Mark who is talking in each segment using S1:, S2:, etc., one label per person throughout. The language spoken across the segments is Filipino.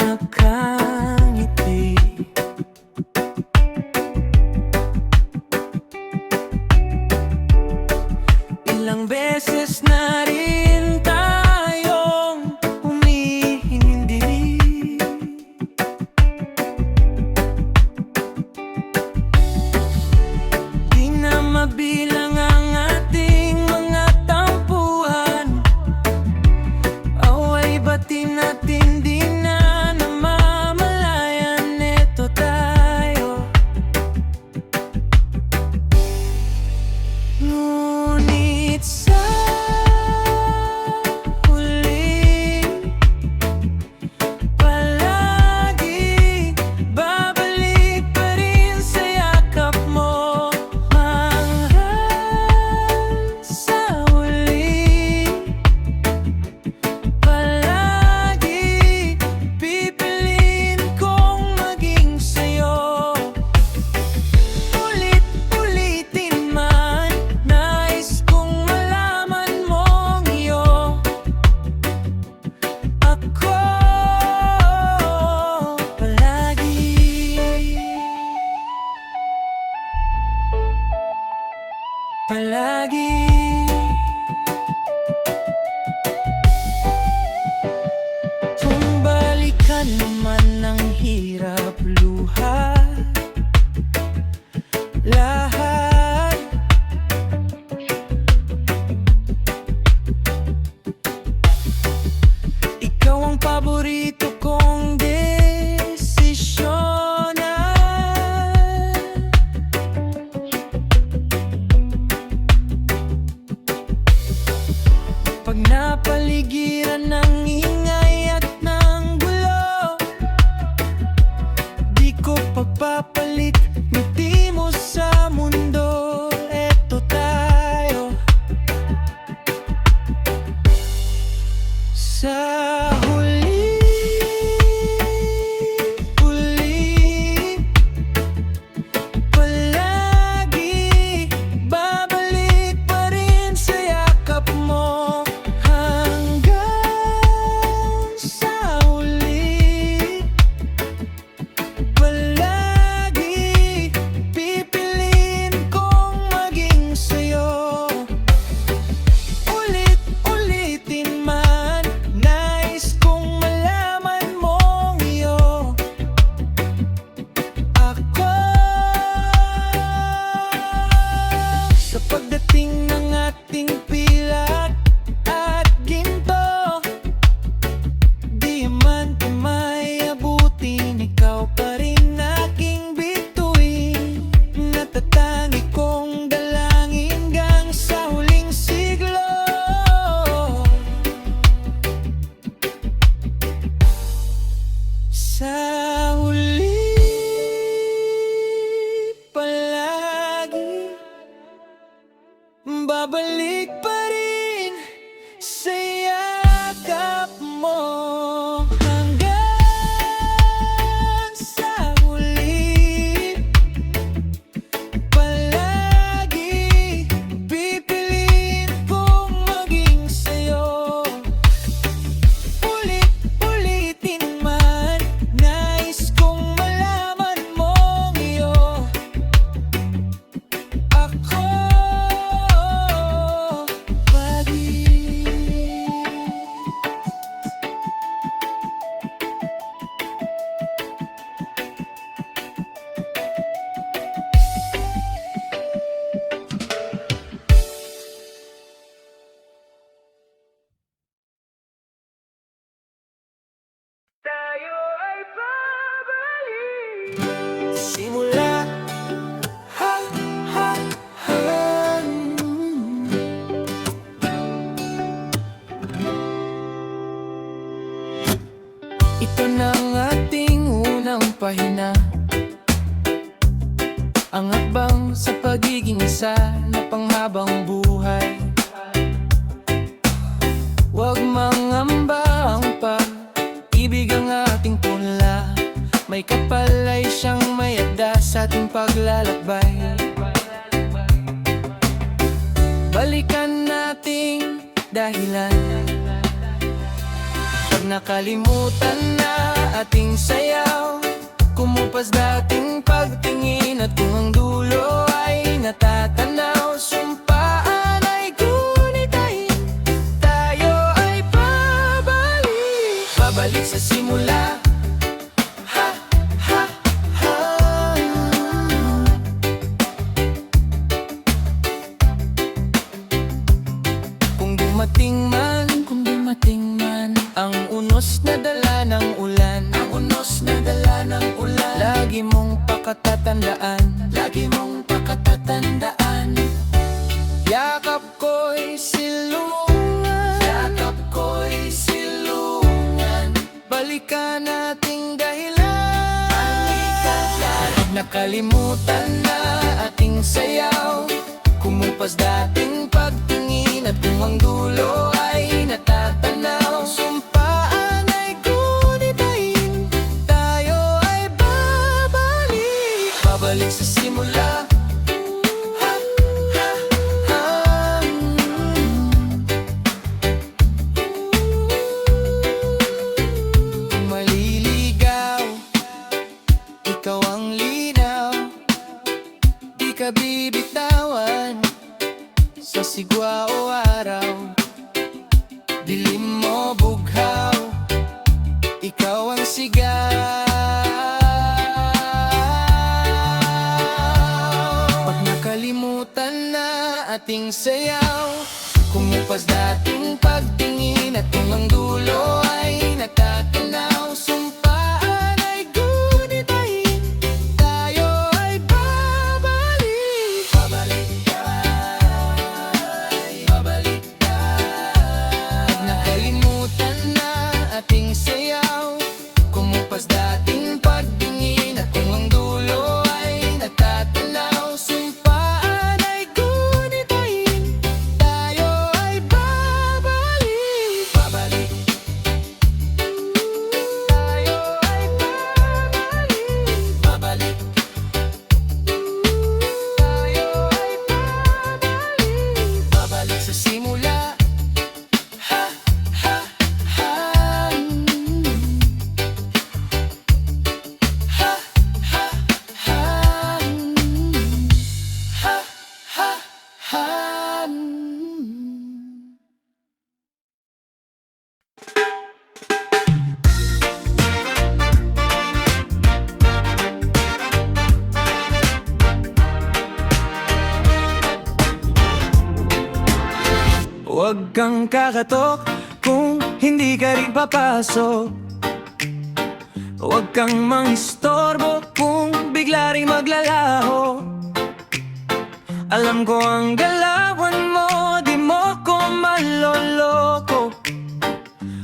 S1: nakangiti. Ilang beses na rin tayong humihindi. Di na mabilang ang ating mga tampuhan. Away batin natin, di na namamalayan. Eto tayo. Ngunit sa huli, palagi babalik pa rin sa yakap mo. Mahal, sa huli, palagi pipiliin kong maging sa'yo. Ulit-ulitin man, nais kong malaman mong iyo. Ako palagi. Kung balikan naman ng hirap, luha, lahat. Ikaw ang paborito kong desisyonan. Pag napaligiran ng ingay at ng gulo, di ko pagpapalit ngiti mo sa mundo. Eto tayo. Sa huli, palagi babalik pa rin sa yakap mo. Hanggang sa huli, palagi pipiliin kong maging sa'yo. Ulit-ulitin man, nais kong malaman mong iyo. Ako, sa pagdating ng ating pilak at ginto, diamante may abutin, ikaw pa rin aking bituin. Natatangi kong dalangin hanggang sa huling siglo. Sa huli, palagi babalik pa rin sa yakap mo. Hanggang sa huli, palagi pipiliin kong maging sa'yo. Ulit-ulitin man, nais kong malaman mong iyo. Ako palagi. Tayo ay babalik simula. Ha, ha, ha. Ito na ang ating unang pahina, ang hakbang sa pagiging isa na panghabang buhay. Huwag mangamba ang pag-ibig ang ating punla. May kapalay siyang mayagda sa ating paglalakbay. Balikan nating dahilan pag nakalimutan na ating sayaw. Kumupas dating pagtingin at kung ang dulo ay natatanaw, sumpaan ay gunitain, tayo ay babalik. Babalik sa simula. Ha, ha, ha. Kung dumating man ang unos na dala ng ulan, lagi mong pakatatandaan, yakap ko'y silungan, balikan nating dahilan. Pag nakalimutan na ating sayaw, kumupas dating pagtingin at kung ang dulo ay natatanaw, sumpaan ay gunitain, tayo ay babalik sa simula. Ha, ha, ha. Kung maliligaw, ikaw ang linaw, di ka bibitawan sa sigwa o araw, dilim mo bughaw, ikaw ang sigaw. Pag nakalimutan na ating sayaw, kumupas dating pagtingin at kung ang dulo ay natatanaw, sumpaan ay gunitain, tayo ay babalik. Pag nakalimutan na ating sayaw, kumupas dating pagtingin at kung ang dulo ay natatanaw, sumpaan ay gunitain, tayo ay babalik. Tayo ay babalik. Tayo ay babalik sa simula. Ha, ha, ha. Ha, ha, ha. Ha, ha, ha. Huwag kang kakatok kung hindi ka rin papasok. Huwag kang mangistorbo kung bigla rin maglalaho. Alam ko ang galawan mo, di mo ko maloloko.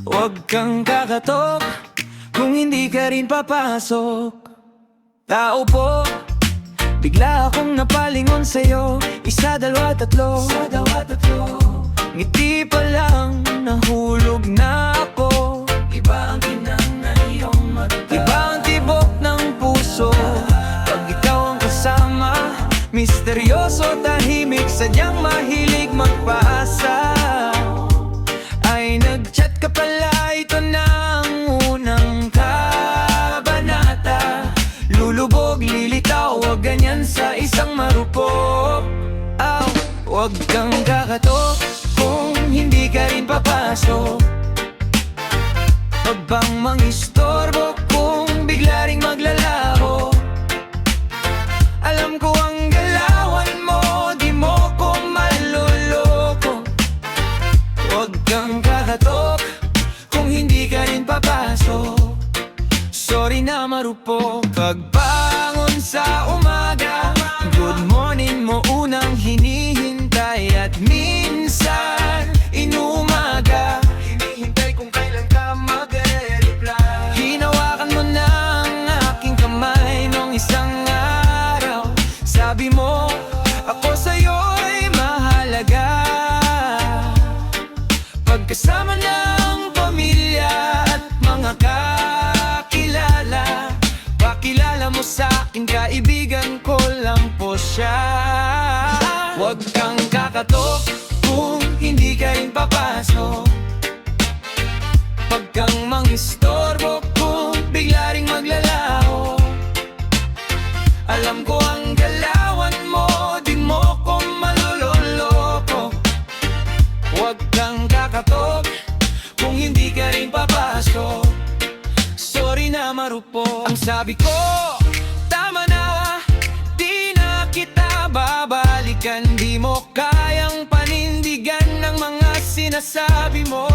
S1: Huwag kang kakatok kung hindi ka rin papasok. Tao po, bigla akong napalingon sa'yo. Isa, dalawa, tatlo. Ngiti pa lang, nahulog na ako. Iba ang tinang na iyong mata, iba ang tibok ng puso. Pag ikaw ang kasama, misteryoso, tahimik, sadyang mahilig magpaasa. Ay nag-chat ka pala, ito na ang unang kabanata. Lulubog, lilitaw, wag ganyan sa isang marupok. Huwag kang kakatok kung hindi ka rin papasok. Huwag bang mangistorbo kung bigla ring maglalaho. Alam ko ang galawan mo, di mo ko maloloko. Huwag kang kakatok kung hindi ka rin papasok. Sorry na marupok. Pagbangon sa umaga, good morning mo unang hinihintay. At minsan, inumaga, hinihintay kung kailan ka mag-reply. Hinawakan mo na ang aking kamay nung isang araw. Sabi mo, ako sa'yo'y mahalaga. Pagkasama ng pamilya at mga kakilala, pakilala mo sa'kin, kaibigan ko lang po siya. Huwag kang kakatok kung hindi ka rin papasok. Huwag kang mangistorbo kung bigla marupok. Ang sabi ko, tama na, di na kita babalikan. Di mo kayang panindigan ng mga sinasabi mo.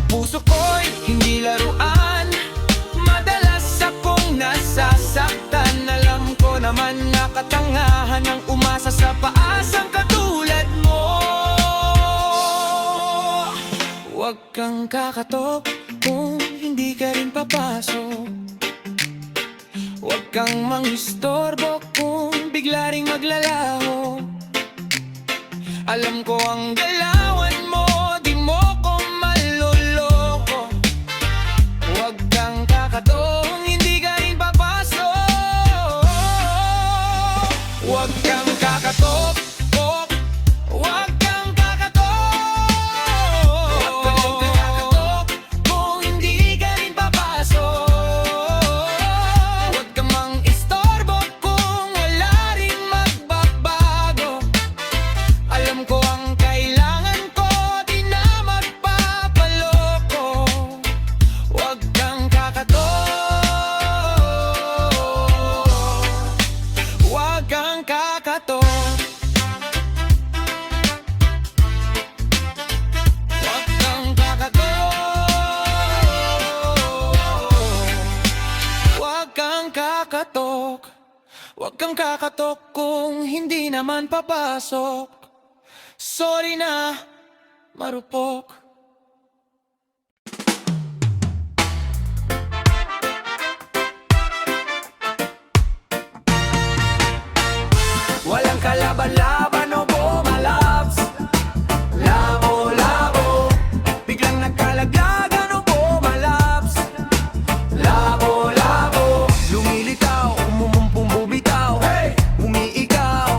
S1: Puso ko'y hindi laruan, madalas akong nasasaktan. Alam ko naman na katangahan ang umasa sa paasang katulad mo. Huwag kang kakatok kung hindi ka rin papasok. Huwag kang mangistorbo kung bigla ring maglalaho. Alam ko ang galawan mo, di mo ko maloloko. Huwag kang kakatok kung hindi ka rin papasok. Huwag kang kakatok, huwag kang kakatok. Huwag kang kakatok kung hindi ka rin papasok. Huwag kang mangistorbo kung wala ring magbabago. Alam ko ang kailangan ko, di na magpapaloko. Huwag kang kakatok, huwag kang kakatok. Huwag kang kakatok, huwag kang kakatok. Huwag kang kakatok kung hindi naman papasok. Sorry na, marupok. Walang kalaban-laban o bumalabs. Labo-labo, biglang nagkalaglagan o bumalabs. Labo-labo, lumilitaw, umumumpong bumitaw, hey! Umiikaw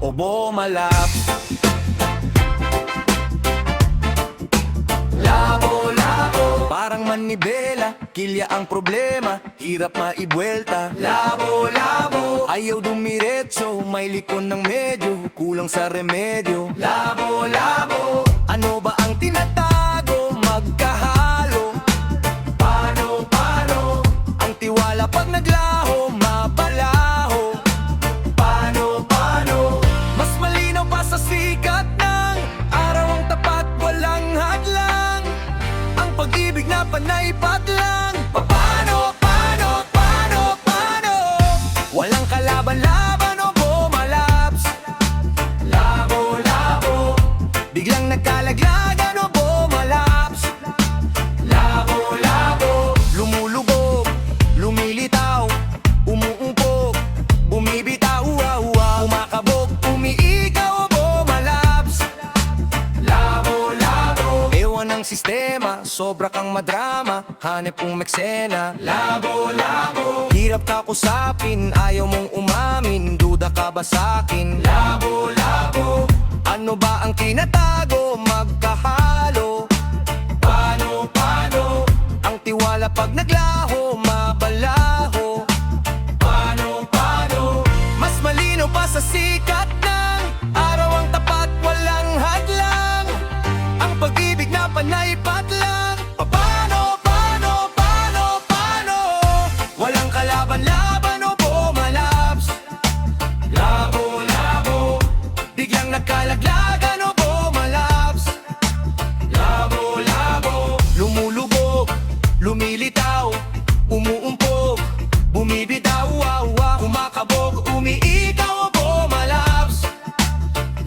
S1: o bumalaps. Labo-labo, parang manibela, kilya ang problema, hirap maibuelta. Labo-labo, ayaw dumiretso, may likon ng medyo, kulang sa remedyo. Labo-labo, ano ba ang tinatago, magkahalo? Paano? Ang tiwala pag naglaho, mabalaho. Paano? Mas malinaw pa sa sikat ng araw ang tapat, walang hadlang. Ang pag-ibig na panay patlang. Paano? Walang kalaban-laban o bumalaps. Labo-labo, biglang nagkalaglagan o bumalaps. Labo-labo, lumulubog, lumilitaw, umuumpog, bumibitaw, umakabog, umiikaw o bumalaps. Labo-labo, ewan ang sistema, sobra kang madrama, hanep kong meksena. Labo-labo, hirap ka kusapin, ayaw mong umamin, duda ka ba sa'kin? Labo-labo, ano ba ang tinatago, magkahalo? Paano? Ang tiwala pag naglaho, mabalaho. Paano? Mas malinaw pa sa sikat ng araw ang tapat, walang hadlang. Ang pag-ibig na panay patlang. Paano? Walang kalaban-laban o bumalaps. Labo-labo, biglang nagkalaglagan o bumalaps. Labo-labo, lumulubog, lumilitaw, umuumpog, bumibitaw, kumakabog, umiikaw o bumalaps.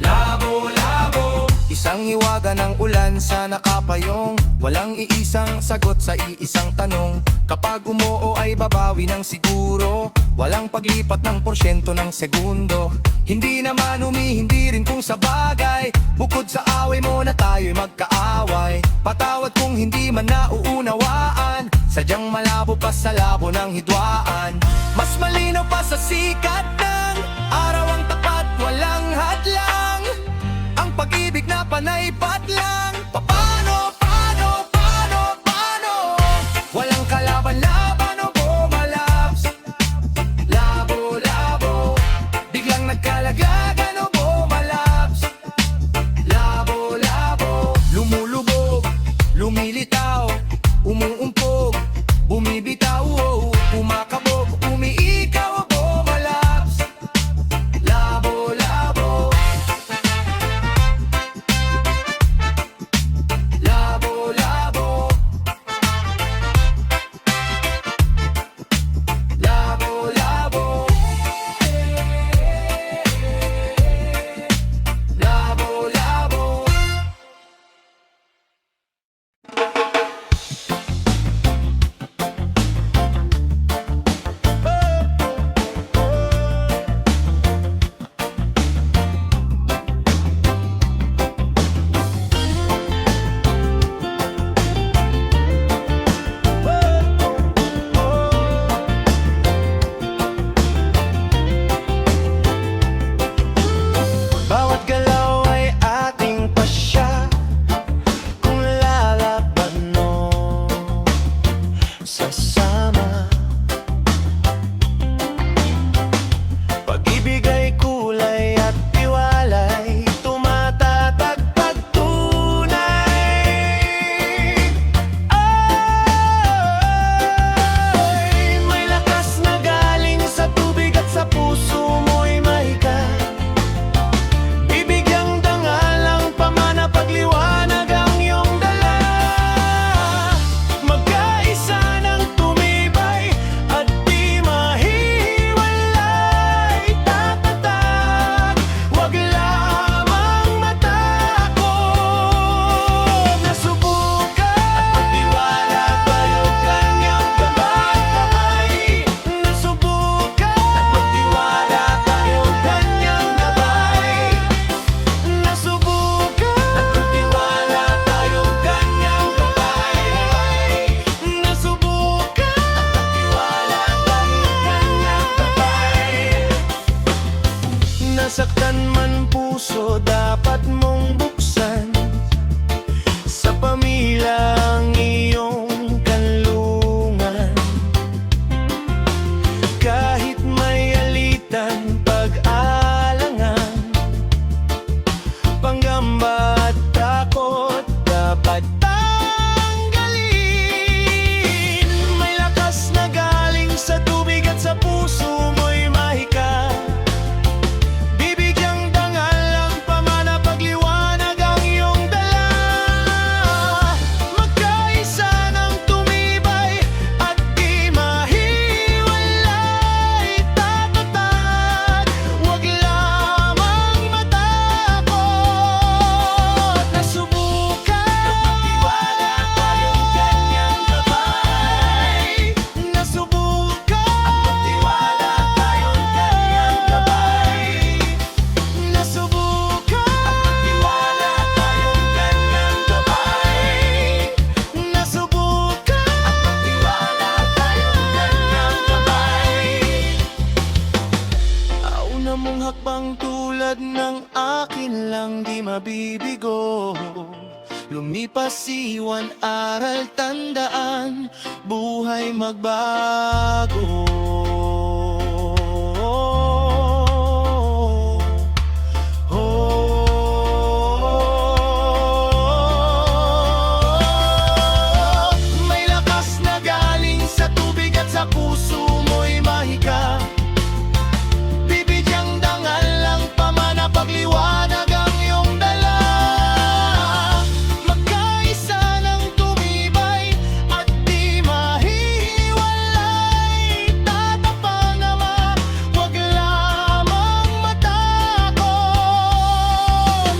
S1: Labo-labo, isang hiwaga ng ulan sa nakapayong, walang iisang sagot sa iisang tanong. Kapag umuo ay babawi ng siguro, walang paglipat ng porsyento ng segundo. Hindi naman hindi rin kung sa bagay, bukod sa away mo na tayo'y magkaaway. Patawad kung hindi man nauunawaan, sadyang malabo pa sa labo ng hidwaan. Mas malinaw pa sa sikat ng araw ang tapat, walang hadlang. Ang pag-ibig na panay patlang. Paano? Walang kalaban-laban o bumalaps. Labo-labo, biglang nagkalaglagan o bumalaps. Labo-labo, lumulubog, lumilitaw, umuumpog, sasama. Pag-ibig ay kulay at tiwalay, tumatatag pagtunay. Ay, may lakas na galing sa tubig at sa puso mo'y mahika. Bibigyang dangal ang pamana, pagliwanag ang iyong dala. Magkaisa ng tumibay at di mahiwalay. Tatatag, wag lamang matakot. Nasubukan at magtiwala tayo kanyang gabay. Nasubukan at magtiwala tayo kanyang gabay. Nasubukan at magtiwala tayo kanyang gabay. Nasubukan at magtiwala tayo kanyang gabay. Nasaktan man puso, dapat mong buksan. Sa pamilya ang iyong kanlungan. Kahit may alitan, pag-alangan, panggamba at takot, dapat tanggalin. May lakas na galing sa tubig at sa puso mo'y mahika. Bibigyang dangal ang pamana, pagliwanag ang iyong dala. Magkaisa ng tumibay at di mahiwalay. Tatatag, wag lamang matakot. Nasubukan at magtiwala tayong kanyang gabay. Nasubukan at magtiwala tayong kanyang gabay. Nasubukan at magtiwala tayong kanyang gabay. Nasubukan at magtiwala tayong kanyang gabay. Auna mong hakbang tulad ng akin lang di mabibigo. Lumipas iwan, aral, tandaan, buhay magbago. May lakas na galing sa tubig at sa puso mo'y mahika. Bibigyang dangal ang pamana, pagliwanag ang iyong dala. Magkaisa ng tumibay at di mahiwalay. Tatapang ama, wag lamang matakot.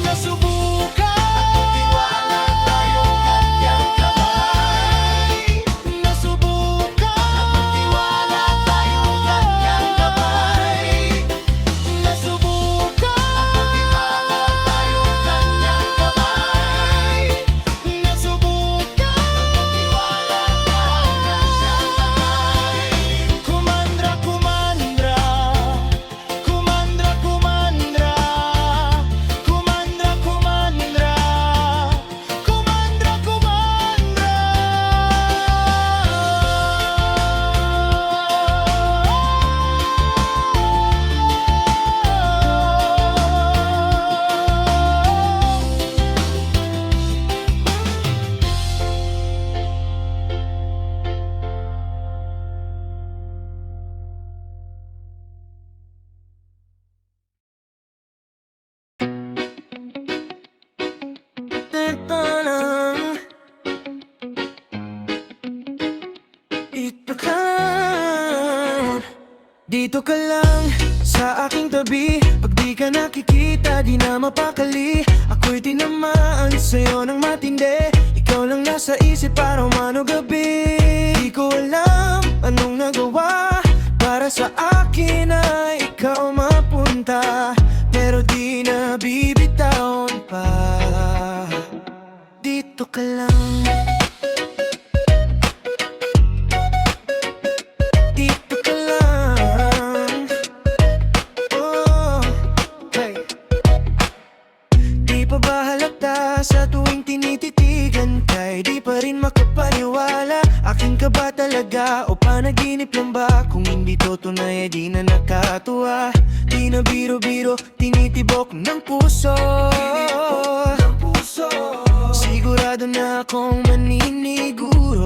S1: Nasubukan at magtiwala tayong kanyang gabay. Nasubukan at magtiwala tayong kanyang gabay. Nasubukan at magtiwala tayong kanyang gabay. Nasubukan at magtiwala tayong kanyang gabay. Kumandra, kumandra, kumandra, kumandra, kumandra, kumandra, kumandra, kumandra. Tantanang, ito ka. Dito ka lang sa aking tabi. Pag di ka nakikita, di na mapakali. Ako'y tinamaan sa'yo ng matindi. Ikaw lang nasa isip araw man o gabi. Di ko alam anong nagawa para sa akin ay ikaw mapunta. Pero di na bibitawan pa. Dito ka lang. Dito ka lang. Oh, hey. Di pa ba halata sa tuwing tinititigan kay di pa rin makapaniwala? ba talaga o panaginip lang ba? Kung hindi to tunay, di na nakatuwa. Di na biro-biro, tinitibok ng puso. Sigurado na akong maniniguro.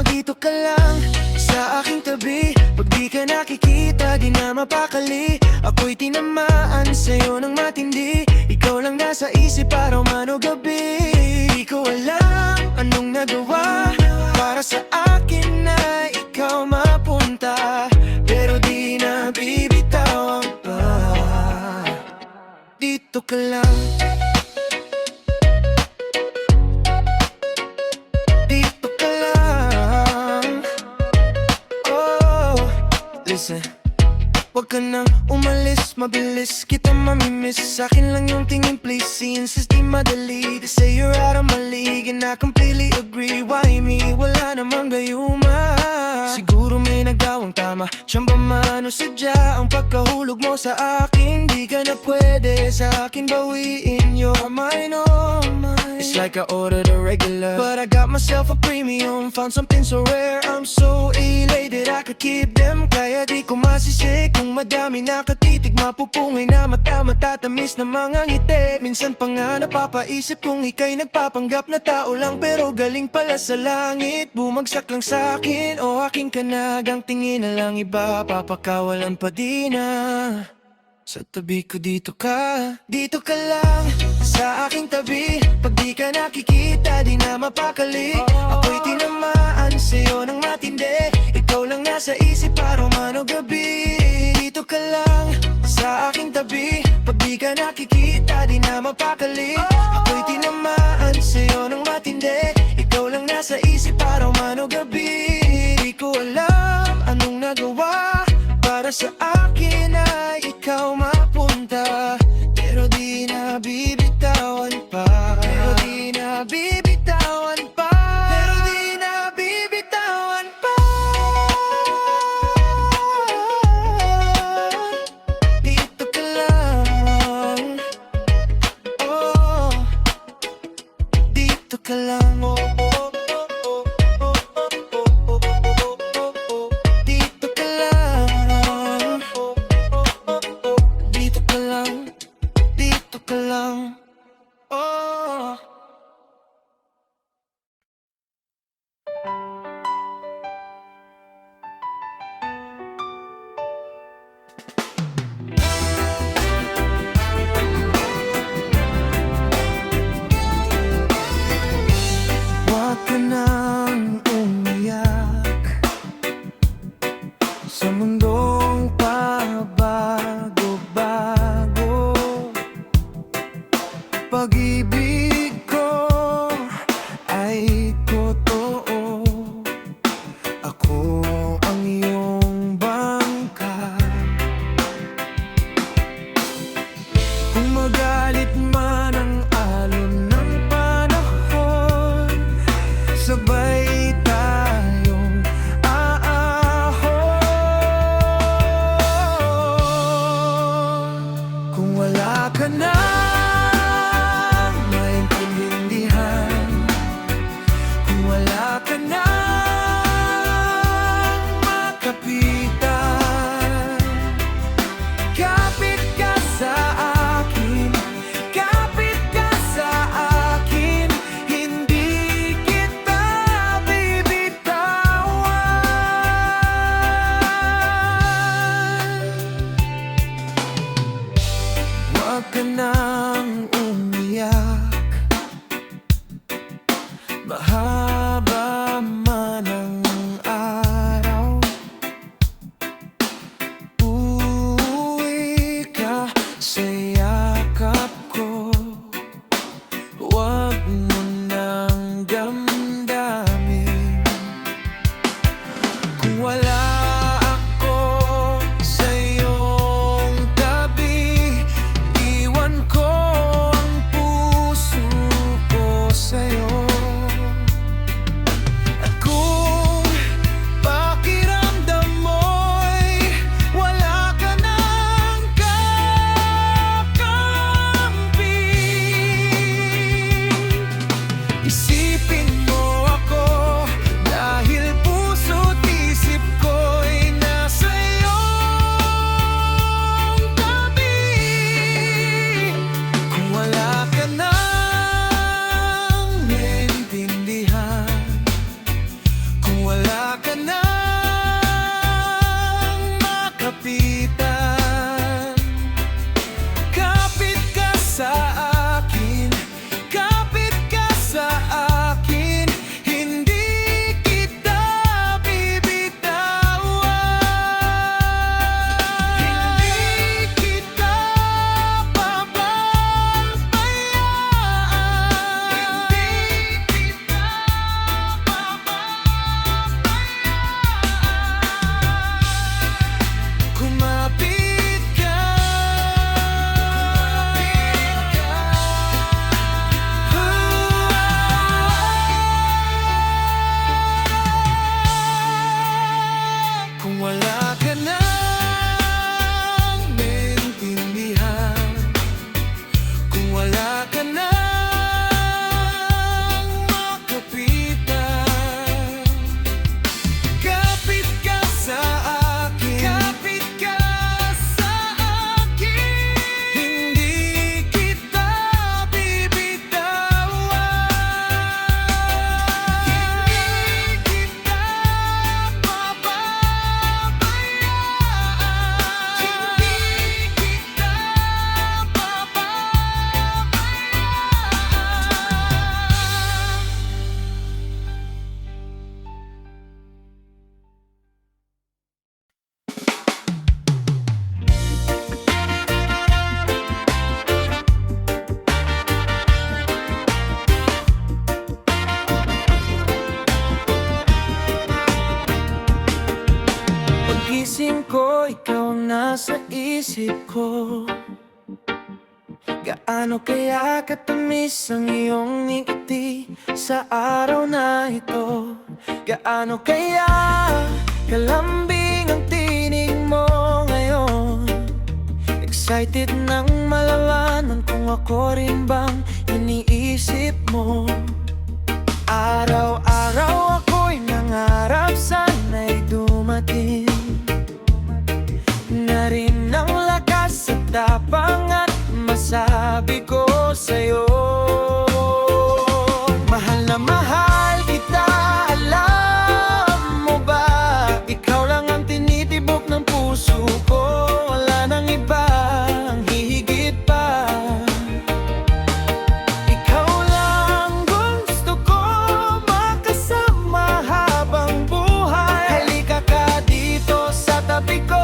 S1: Dito ka lang sa aking tabi. Pag di ka nakikita, di na mapakali. Ako'y tinamaan sa'yo ng matindi. Ikaw lang nasa isip araw man o gabi. Di ko alam anong nagawa para sa akin na ikaw mapunta. Pero di na bibitawan pa. Dito ka lang. Dito ka lang. Oh, listen. Huwag ka nang umalis, mabilis kita mamimiss. Sa'kin lang yung tingin, please. Insist di madali to say you're out of my league, and I completely agree. Why me? Wala namang gayuma. Siguro may nagawang tama, siyang ba man o sadya ang pagkahulog mo sa akin. Di ka na pwede sa akin bawiin. You're mine, oh mine. It's like I ordered a regular, but I got myself a premium. Found something so rare, I'm so elated I could keep them. Kaya di ko masisik kung madami nakatitig. Mapupungay na mata, matatamis na mga ngiti. Minsan pa nga napapaisip kung ika'y nagpapanggap na tao lang, pero galing pala sa langit. Bumagsak lang sa'kin o aking kanagang tingin na lang iba. Papakawalan pa di na. Sa tabi ko dito ka lang sa aking tabi. Pag di ka nakikita, di na mapakali. Ako'y tinamaan sa'yo ng matindi. Ikaw lang nasa isip araw man o gabi. Dito ka lang sa aking tabi. Pag di ka nakikita, di na mapakali. Ako'y tinamaan sa'yo ng matindi. Ikaw lang nasa isip araw man o gabi. Di ko alam anong nagawa para sa akin ay ikaw mapunta. Pero di na bibitawan pa. Pero di na bibitawan pa. Pero di na bibitawan pa. Dito ka lang. Oh, dito ka lang. Oh, oh, oh, oh, oh, oh, oh, oh, oh, oh. Dito ka lang. wala ka nang makapitan, kapit ka sa akin, kapit ka sa akin, hindi kita bibitawan, hindi kita pababayaan, hindi kita pababayaan. Kumapit ka, kung wala ka nang maintindihan, kung wala ka nang makapitan, kapit ka sa akin, kapit ka sa akin, hindi kita bibitawan, hindi kita pababayaan, hindi kita pababayaan. Paggising ko, ikaw ang nasa isip ko. Gaano kaya katamis ang iyong ngiti sa araw na ito? Gaano kaya kalambing ang tinig mo ngayon? Excited nang malaman kung ako rin bang iniisip mo. Araw-araw ako'y nangarap sana'y dumating na rin ang lakas at tapang at masabi ko sa'yo, mahal na mahal kita, alam mo ba? Ikaw lang ang tinitibok ng puso ko, wala nang iba ang hihigit pa. Ikaw lang gusto ko makasama habang buhay. Halika ka dito sa tabi ko,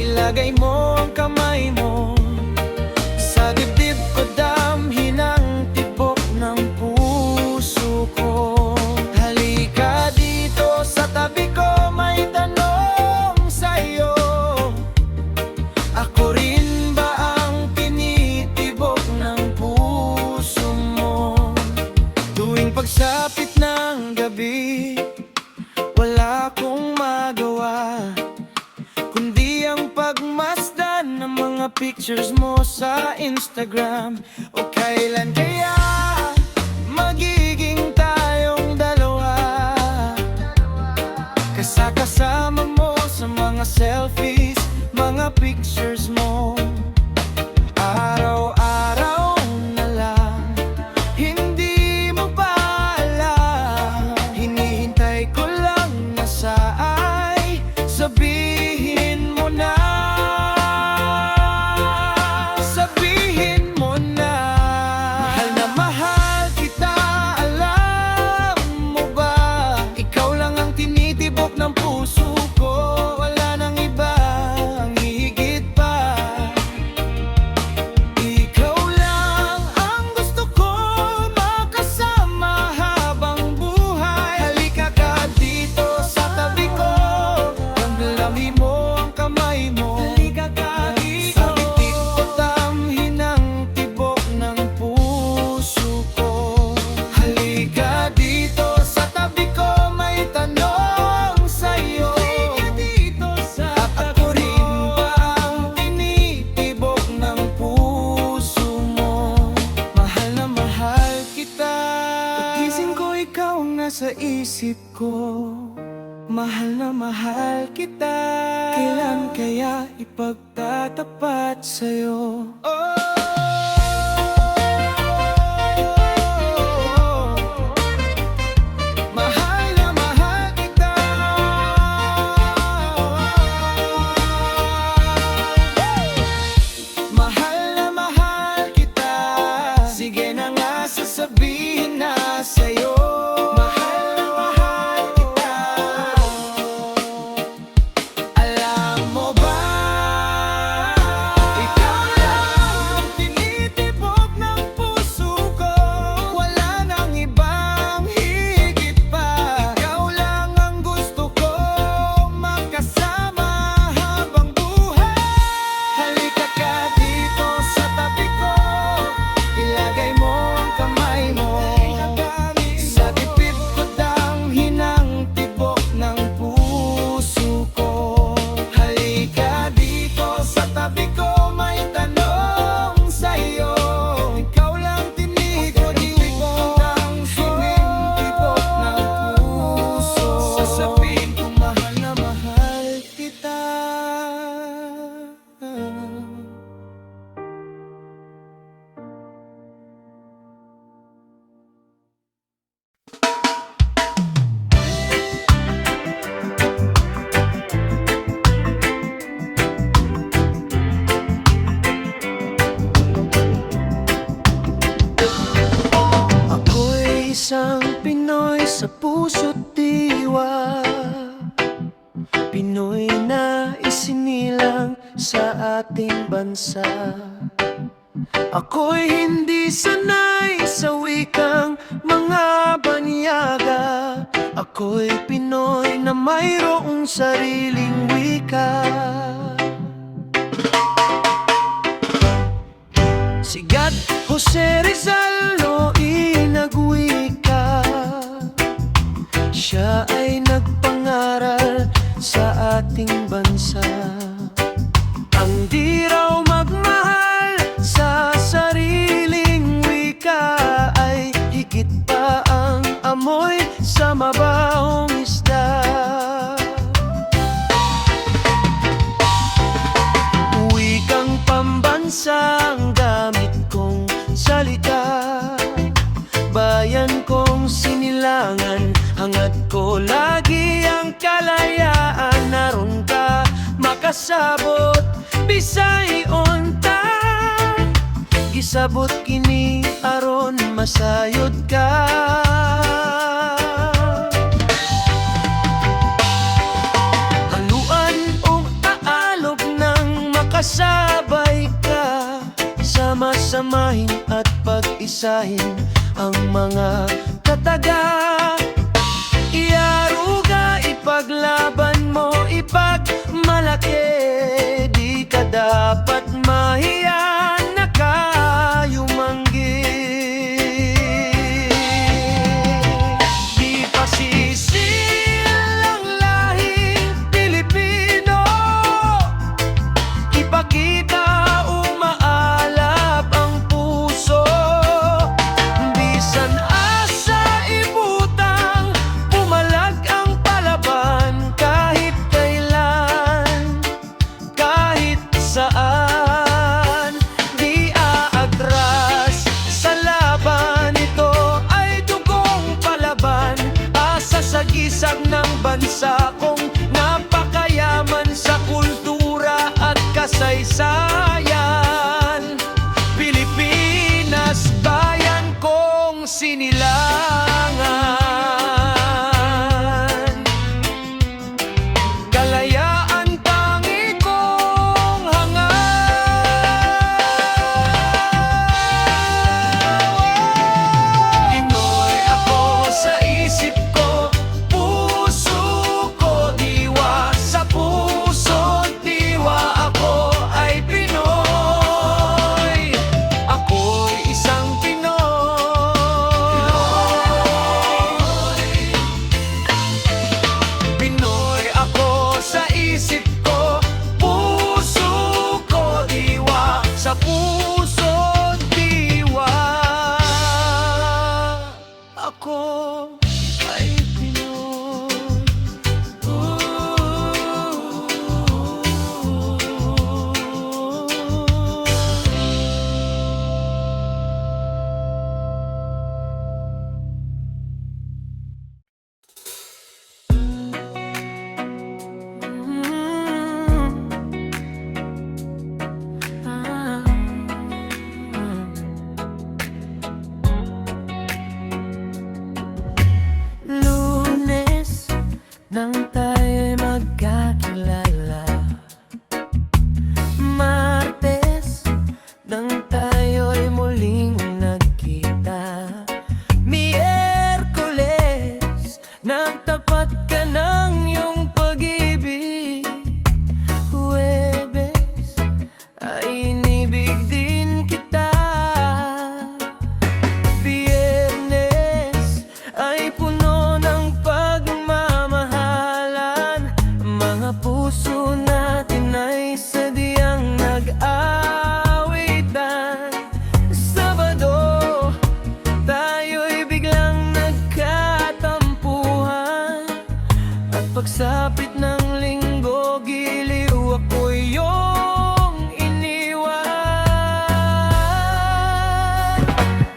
S1: ilagay mo ang kamay mo sa dibdib ko, damhin ang tibok ng puso ko. Halika dito sa tabi ko, may tanong sa'yo. Ako rin ba ang tinitibok ng puso mo? Tuwing pagsapit ng gabi, wala akong magawa kundi ang pagmasdan ng mga pictures mo sa Instagram. O kailan kaya magiging tayong dalawa, kasama mo sa mga selfies, mga pictures mo. Araw-araw na lang, hindi mo ba alam? Hinihintay ko lang na saay sabihin mo na, sabihin mo na. Mahal na mahal kita, alam mo ba? Ikaw lang ang tinitibok ng puso ko, wala nang iba ang hihigit pa. Ikaw lang ang gusto ko makasama habang buhay. Halika ka dito sa tabi ko, paglamin mo ang kamay mo. Halika ka dito sa bibig ko, damhin ang tibok ng puso ko. Halika dito sa tabi ko, may tanong sa'yo. Halika dito sa tabi ko, ako rin ba ang tinitibok ng puso mo? Mahal na mahal kita, pagising ko ikaw ang nasa isip ko. Mahal na mahal kita, kailan kaya ipagtatapat sa'yo? Mahal na mahal ating bansa. Ako'y hindi sanay sa wikang mga banyaga. Ako'y Pinoy na mayroong sariling wika. Sigat Jose Rizal no'y nagwika. Siya ay nagpangaral sa ating bansa. Ang di raw magmahal sa sariling wika ay higit pa ang amoy sa mabahong isda. Wikang pambansa ang gamit kong salita. Bayan kong sinilangan, hangad ko lagi ang kalayaan. Naroon ka makasabot, Bisay unta, gisabot kini aron masayod ka. Haluan o aalog nang makasabay ka. Sama-samahin at pag-isahin ang mga kataga. Iaruga, ipaglaban mo, ipagmalaki. Di ka dapat mahiya, nakayumanggi. Di pasisil ang lahing Pilipino, ipakita umaalab ang puso. Bisan asa ibutang, pumalag ang palaban. Kahit kailan, kahit saan, di aatras sa laban. Ito ay dugong palaban, asa sa gisag ng bansa kong napakayaman sa kultura at kasaysayan. Pilipinas, bayan kong sinilangan. Kalayaan tangi kong hangad. Pinoy ako sa isip ko, puso ko, diwa sa puso, diwa. Ako ay Pinoy, ako'y isang Pinoy. Pinoy ako sa isip ko, puso ko, diwa sa puso, diwa. Ako ay Pinoy. Lunes nang tayo'y magkakilala, Martes nang tayo'y muling nagkita, Miyerkules nagtapat ka ng iyong pag-ibig, Huwebes ay inibig din kita, Biyernes ay puno ng pagmamahalan. Mga puso natin ay sadyang nag-awitan. Sabado, tayo'y biglang nagkatampuhan. At pagsapit ng linggo, giliw ako iyong iniwan.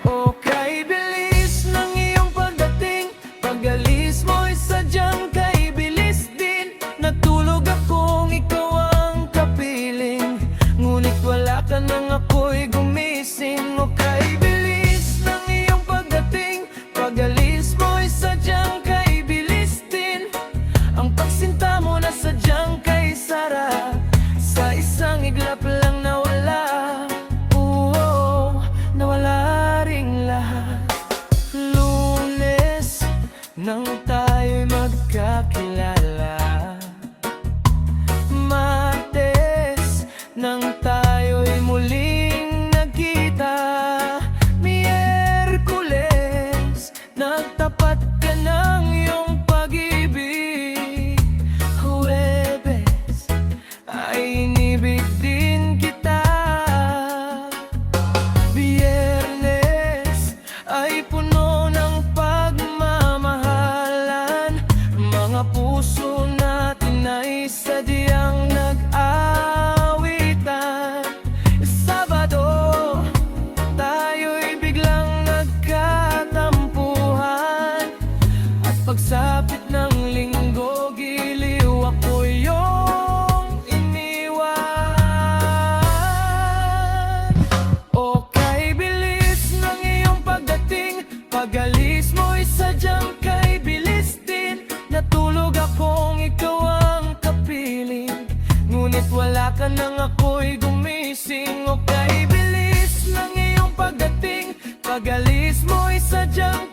S1: O kay bilis ng iyong pagdating, pag-alis mo'y sadyang kay bilis din. Natulog akong ikaw ang kapiling, ngunit wala ka nang ako'y gumising. O kay bilis ng iyong pagdating, pag-alis mo'y sadyang kay bilis din. Ang pagsinta mo Natutulog akong ikaw ang kapiling, ngunit wala ka nang ako'y gumising. Okay, bilis ng iyong pagdating, pag-alis mo'y sadyang